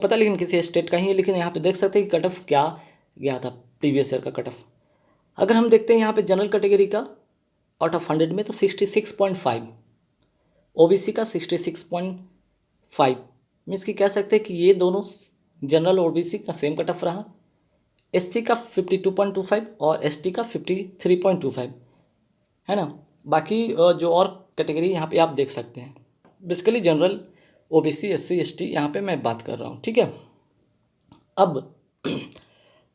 पता, लेकिन किसी स्टेट का ही है। लेकिन यहाँ पे देख सकते हैं कि कट ऑफ क्या गया था प्रीवियस ईयर का कट ऑफ। अगर हम देखते हैं यहाँ पे जनरल कैटेगरी का आउट ऑफ 100 में तो 66.5, ओबीसी का 66.5, मीन्स कि कह सकते हैं कि ये दोनों जनरल और ओबीसी का सेम कट ऑफ रहा। एससी का 52.25 और एसटी का 53.25, है ना। बाकी जो और कैटेगरी यहाँ पे आप देख सकते हैं, basically general, OBC, SC, ST यहाँ पे मैं बात कर रहा हूँ, ठीक है।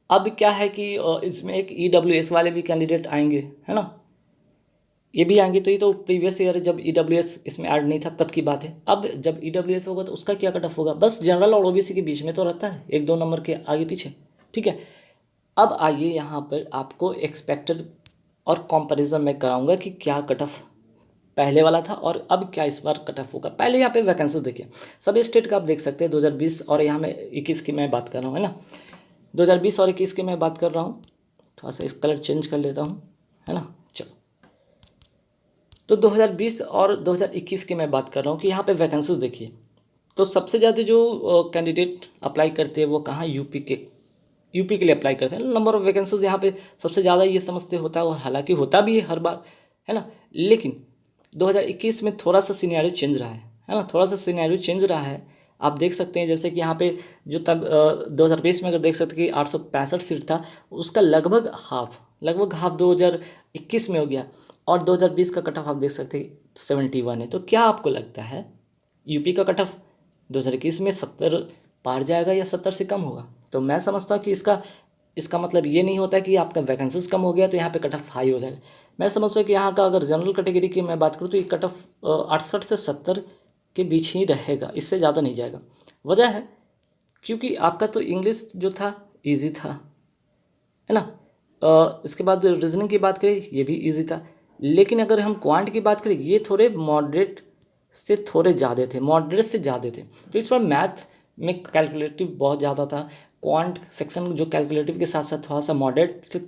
अब क्या है कि इसमें एक ईडब्ल्यूएस वाले भी कैंडिडेट आएंगे, है ना, ये भी आएंगे। तो ये तो प्रीवियस ईयर जब ईडब्ल्यूएस इसमें ऐड नहीं था तब की बात है। अब जब ईडब्ल्यूएस होगा तो उसका क्या कट ऑफ होगा, बस जनरल और ओबीसी के बीच में तो रहता है, 1-2 नंबर के आगे पीछे, ठीक है। अब आइए यहाँ पर आपको एक्सपेक्टेड और कंपैरिजन में कराऊंगा कि क्या कट ऑफ पहले वाला था और अब क्या इस बार कट ऑफ होगा। पहले यहाँ पे वैकेंसीज देखिए, सभी स्टेट का आप देख सकते हैं 2020 और यहाँ में 21 की मैं बात कर रहा हूँ, है ना। 2020 और 21 की मैं बात कर रहा हूँ, थोड़ा सा इस कलर चेंज कर लेता हूँ, है ना। चलो, तो 2020 और 2021 की मैं बात कर रहा हूँ कि यहाँ पे वैकेंसीज देखिए। तो सबसे ज़्यादा जो कैंडिडेट अप्लाई करते हैं वो कहाँ, यूपी के लिए अप्लाई करते हैं। नंबर ऑफ वैकेंसीज यहाँ पे सबसे ज़्यादा ये समझते होता है, और हालांकि होता भी है हर बार, है ना। लेकिन 2021 में थोड़ा सा सिनेरियो चेंज रहा है ना, थोड़ा सा सिनेरियो चेंज रहा है। आप देख सकते हैं जैसे कि यहाँ पे जो तब 2020 में अगर देख सकते हैं कि 865 सीट था, उसका लगभग हाफ 2021 में हो गया। और 2020 का कट ऑफ आप देख सकते हैं 71 है। तो क्या आपको लगता है यूपी का कट ऑफ 2021 में 70 पार जाएगा या 70 से कम होगा? तो मैं समझता हूँ कि इसका मतलब ये नहीं होता कि आपका वैकेंसीज कम हो गया तो यहाँ पे कट ऑफ हाई हो जाएगा। मैं समझता हूँ कि यहाँ का अगर जनरल कैटेगरी की मैं बात करूँ तो ये कट ऑफ 68 से 70 के बीच ही रहेगा, इससे ज़्यादा नहीं जाएगा। वजह है क्योंकि आपका तो इंग्लिश जो था ईजी था, है ना। इसके बाद रीजनिंग की बात करें, ये भी ईजी था। लेकिन अगर हम क्वांट की बात करें, ये थोड़े मॉडरेट से थोड़े ज़्यादा थे, मॉडरेट से ज़्यादा थे। तो इस बार मैथ में कैलकुलेटिव बहुत ज़्यादा था, क्वांट सेक्शन जो कैलकुलेटिव के साथ साथ थोड़ा सा मॉडरेट से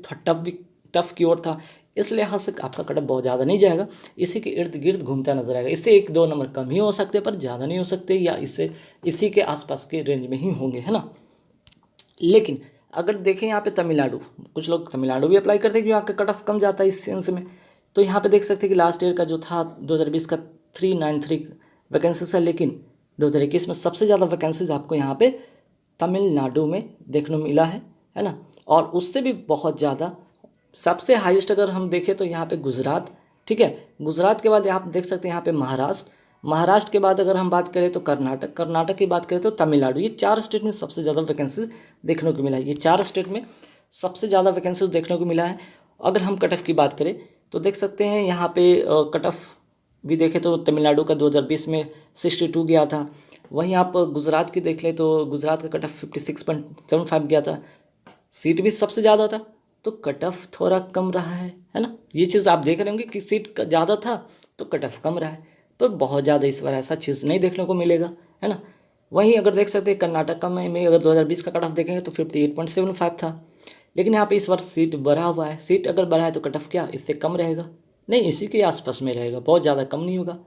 टफ की ओर था। इसलिए यहाँ से आपका कट ऑफ बहुत ज़्यादा नहीं जाएगा, इसी के इर्द गिर्द घूमता नजर आएगा। इससे 1-2 नंबर कम ही हो सकते हैं पर ज़्यादा नहीं हो सकते, या इससे इसी के आसपास के रेंज में ही होंगे, है ना। लेकिन अगर देखें यहाँ पे तमिलनाडु, कुछ लोग तमिलनाडु भी अप्लाई करते हैं क्योंकि यहाँ का कट ऑफ कम जाता है इस सेंस में। तो यहाँ पे देख सकते हैं कि लास्ट ईयर का जो था 2020 का 393 वैकेंसीज है, लेकिन 2021 में सबसे ज़्यादा वैकेंसीज आपको यहाँ पे तमिलनाडु में देखने को मिला है ना। और उससे भी बहुत ज़्यादा सबसे हाईएस्ट अगर हम देखें तो यहाँ पे गुजरात, ठीक है। गुजरात के बाद आप देख सकते हैं यहाँ पे महाराष्ट्र के बाद अगर हम बात करें तो कर्नाटक की बात करें तो तमिलनाडु। ये 4 स्टेट में सबसे ज़्यादा वैकेंसी देखने को मिला है, ये 4 स्टेट में सबसे ज़्यादा वैकेंसी देखने को मिला है। अगर हम कट ऑफ की बात करें तो देख सकते हैं यहाँ पे कट ऑफ भी देखें तो तमिलनाडु का 2020 में 62 गया था। वहीं आप गुजरात की देख लें तो गुजरात का कट ऑफ 56.75 गया था, सीट भी सबसे ज़्यादा था। तो कट ऑफ थोड़ा कम रहा है ना। ये चीज़ आप देख रहे होंगे कि सीट का ज़्यादा था तो कट ऑफ कम रहा है, पर बहुत ज़्यादा इस बार ऐसा चीज़ नहीं देखने को मिलेगा, है ना। वहीं अगर देख सकते हैं कर्नाटक का में अगर 2020 का कट ऑफ देखेंगे तो 58.75 था, लेकिन यहाँ पे इस बार सीट बढ़ा हुआ है। सीट अगर बढ़ा है तो कट ऑफ क्या इससे कम रहेगा? नहीं, इसी के आसपास में रहेगा, बहुत ज़्यादा कम नहीं होगा,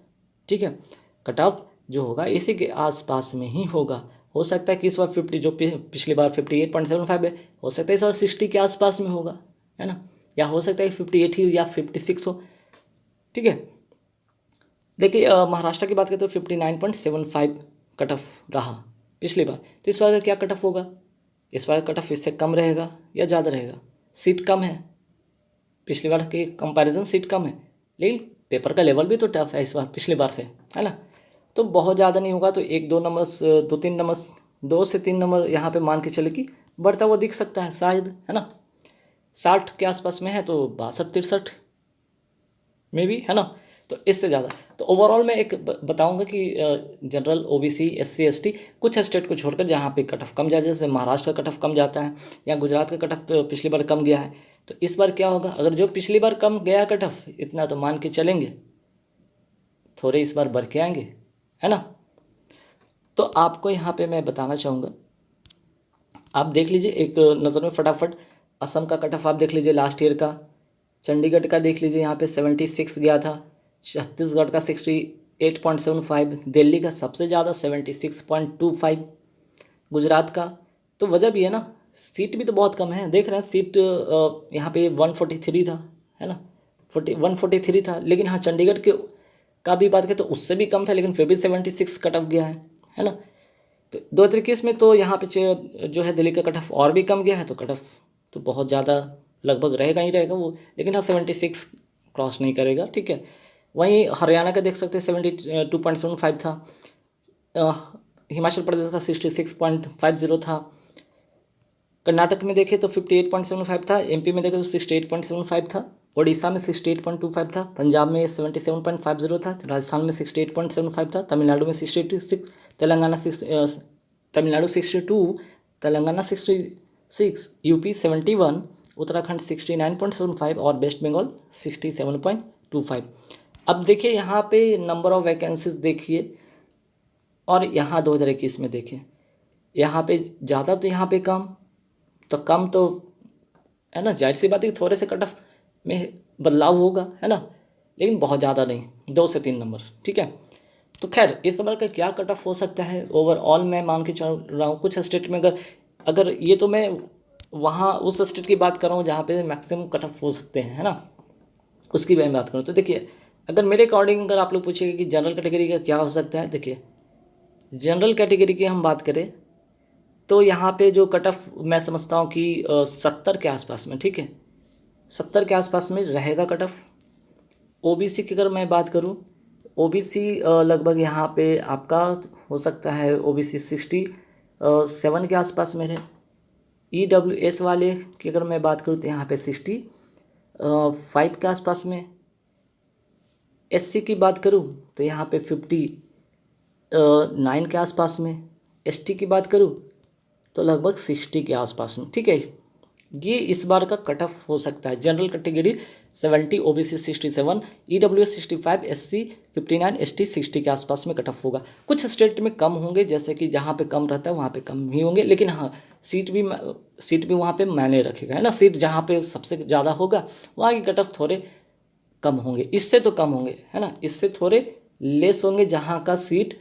ठीक है। कट ऑफ जो होगा इसी के आसपास में ही होगा। हो सकता है कि इस बार 50 जो पिछली बार 58.75 है, हो सकता है इस बार 60 के आसपास में होगा, है ना। या हो सकता है 58 ही या 56 हो, ठीक है। देखिए महाराष्ट्र की बात करें तो 59.75 कट ऑफ रहा पिछली बार। तो इस बार का क्या कट ऑफ होगा? इस बार कट ऑफ इससे कम रहेगा या ज़्यादा रहेगा? सीट कम है, पिछली बार के कंपैरिजन सीट कम है, लेकिन पेपर का लेवल भी तो टफ है इस बार पिछली बार से, है ना। तो बहुत ज़्यादा नहीं होगा, तो 1-2 नंबर 2-3 नंबर 2 से 3 नंबर यहाँ पे मान के चले कि बढ़ता हुआ दिख सकता है शायद, है ना। 60 के आसपास में है तो 62-63 में भी, है ना। तो इससे ज़्यादा तो ओवरऑल मैं एक बताऊंगा कि जनरल, ओबीसी, एससी, एसटी कुछ स्टेट को छोड़कर जहाँ पे कट ऑफ कम जाए, जैसे महाराष्ट्र का कट ऑफ कम जाता है या गुजरात का कट ऑफ पिछली बार कम गया है, तो इस बार क्या होगा? अगर जो पिछली बार कम गया कट ऑफ इतना तो मान के चलेंगे थोड़े इस बार बढ़ के आएंगे, है ना। तो आपको यहाँ पे मैं बताना चाहूँगा, आप देख लीजिए एक नज़र में फटाफट। असम का कट ऑफ आप देख लीजिए लास्ट ईयर का, चंडीगढ़ का देख लीजिए यहाँ पे 76 गया था, छत्तीसगढ़ का 68.75, दिल्ली का सबसे ज़्यादा 76.25, गुजरात का, तो वजह भी है ना, सीट भी तो बहुत कम है। देख रहे हैं सीट यहाँ पे 143 था, है ना, 143 था। लेकिन हाँ चंडीगढ़ के का भी बात करें तो उससे भी कम था, लेकिन फिर भी 76 कट ऑफ गया है ना। तो 2021 में तो यहाँ पे जो है दिल्ली का कट ऑफ और भी कम गया है, तो कट ऑफ तो बहुत ज़्यादा लगभग रहेगा ही रहेगा वो, लेकिन हाँ 76 क्रॉस नहीं करेगा, ठीक है। वहीं हरियाणा का देख सकते हैं 72.75 था, हिमाचल प्रदेश का 66.50 था, कर्नाटक में देखें तो 58.75 था, एमपी में देखें तो 68.75 था, उड़ीसा में 68.25 था, पंजाब में 77.50 था, राजस्थान में 68.75 था, तमिलनाडु में 66, तमिलनाडु 62, तेलंगाना 66, यूपी 71, उत्तराखंड 69.75 और वेस्ट बंगाल 67.25। अब देखिए यहाँ पे नंबर ऑफ वैकेंसीज देखिए, और यहाँ 2021 में देखिए, यहाँ पे ज़्यादा तो यहाँ पे कम, तो कम तो है ना, जाहिर सी बात है कि थोड़े से कट ऑफ में बदलाव होगा, है ना, लेकिन बहुत ज़्यादा नहीं, 2 से 3 नंबर, ठीक है। तो खैर इस बार का क्या कट ऑफ हो सकता है ओवरऑल, मैं मान के चल रहा हूँ कुछ स्टेट में, अगर ये तो मैं वहाँ उस स्टेट की बात कर रहा हूँ जहाँ पे मैक्सिमम कट ऑफ हो सकते हैं, है ना, उसकी मैं बात करूँ तो देखिए, अगर मेरे अकॉर्डिंग अगर आप लोग पूछिएगा कि जनरल कैटेगरी का क्या हो सकता है, देखिए जनरल कैटेगरी की हम बात करें तो यहाँ पे जो कट ऑफ मैं समझता हूँ कि 70 के आसपास में, ठीक है, 70 के आसपास में रहेगा कट ऑफ। ओबीसी की अगर मैं बात करूँ, ओबीसी लगभग यहाँ पे आपका हो सकता है ओबीसी 67 के आसपास में रहे। ईडब्ल्यूएस वाले की अगर मैं बात करूँ तो यहाँ पे 65 के आसपास में। एससी की बात करूँ तो यहाँ पे 59 के आसपास में। एसटी की बात करूँ तो लगभग 60 के आसपास में, ठीक है। ये इस बार का कट ऑफ हो सकता है। General category 70, OBC 67, EWS 65, SC 59, ST 60 के आसपास में कट ऑफ होगा। कुछ स्टेट में कम होंगे, जैसे कि जहाँ पे कम रहता है वहाँ पे कम ही होंगे, लेकिन हाँ सीट भी वहाँ पे मायने रखेगा, है ना। सीट जहाँ पे सबसे ज़्यादा होगा वहाँ की कट ऑफ थोड़े कम होंगे, इससे तो कम होंगे, है ना, इससे थोड़े लेस होंगे जहाँ का सीट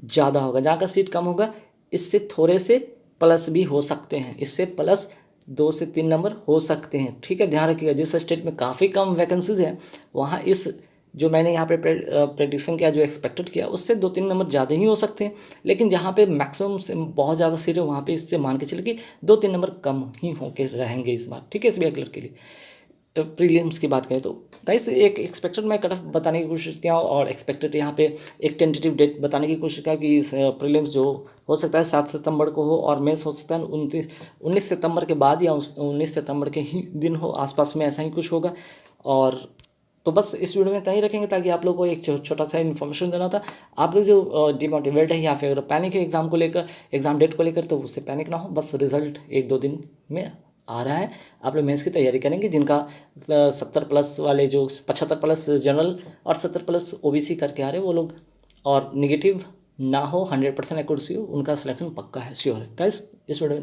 ज़्यादा होगा। जहाँ का सीट कम होगा इससे थोड़े से प्लस भी हो सकते हैं, इससे प्लस 2 से 3 नंबर हो सकते हैं, ठीक है। ध्यान रखिएगा जिस स्टेट में काफ़ी कम वैकेंसीज हैं वहाँ इस जो मैंने यहाँ पे प्रेडिक्शन किया, जो एक्सपेक्टेड किया, उससे 2-3 नंबर ज़्यादा ही हो सकते हैं। लेकिन जहाँ पे मैक्सिमम से बहुत ज़्यादा सीट है वहाँ पे इससे मान के चले कि 2-3 नंबर कम ही होकर रहेंगे इस बार, ठीक है। एसबीआई क्लर्क के लिए प्रीलिम्स की बात करें तो गाइस एक एक्सपेक्टेड मैं कट ऑफ बताने की कोशिश किया और एक्सपेक्टेड यहाँ पे एक टेंटेटिव डेट बताने की कोशिश किया कि प्रीलिम्स जो हो सकता है 7 सितंबर को हो और मेंस हो सकता है 19 सितंबर के बाद या 19 सितंबर के ही दिन हो, आसपास में ऐसा ही कुछ होगा। और तो बस इस वीडियो में इतना ही रखेंगे ताकि आप लोगों को एक छोटा सा इन्फॉर्मेशन देना था। आप लोग जो डिमोटिवेट है या फिर अगर पैनिक है एग्ज़ाम को लेकर, एग्ज़ाम डेट को लेकर, तो उससे पैनिक ना हो, बस रिजल्ट 1-2 दिन में आ रहा है। आप लोग मेंस की तैयारी करेंगे, जिनका 70 प्लस वाले जो 75 प्लस जनरल और 70 प्लस ओबीसी करके आ रहे हैं वो लोग, और नेगेटिव ना हो, 100% एक्यूरेसी हो, उनका सिलेक्शन पक्का है, श्योर है। गाइस इस वीडियो में